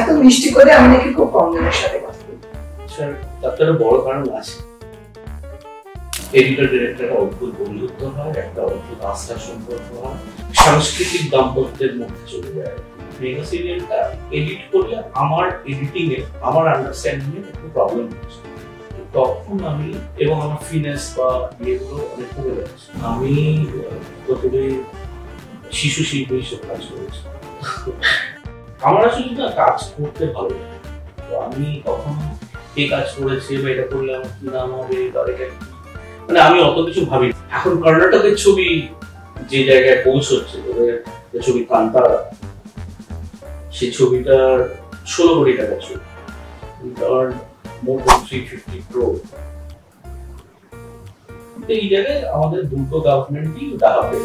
এত মিষ্টি করে আমি নাকি খুব কম জনের সাথে কথা বলি। স্যার তার বড় কারণ আছে, এডিটর ডিরেক্টররা অদ্ভুত বন্ধুত্ব হয়, একটা অদ্ভুত আস্থার সম্পর্ক হয়, সাংস্কৃতিক দাম্পত্যের মধ্যে চলে যায়। মেগা সিরিয়ালটা এডিট করলে আমার এডিটিং এ আমার আন্ডারস্ট্যান্ডিং এ একটু প্রবলেম হচ্ছে, তখন আমি এবং আমার ফিনেস বা ইয়েগুলো অনেক কমে যাচ্ছে। আমি প্রথমে শিশু শিল্পী হিসেবে কাজ করেছি। আমার আসলে না কাজ করতে ভালো লাগে, তো আমি কখনো কে কাজ করেছে বা এটা করলে আমার কি নাম হবে বা এটা মানে আমি অত কিছু ভাবি। এখন কর্ণাটকের ছবি যে জায়গায় পৌঁছচ্ছে, ছবি কান্তারা, সেই ছবিটার 16 কোটি টাকা ছবি, মোর দেন 350 crore। এই জায়গায় আমাদের দুটো গভর্নমেন্টই দাঁড়াবে।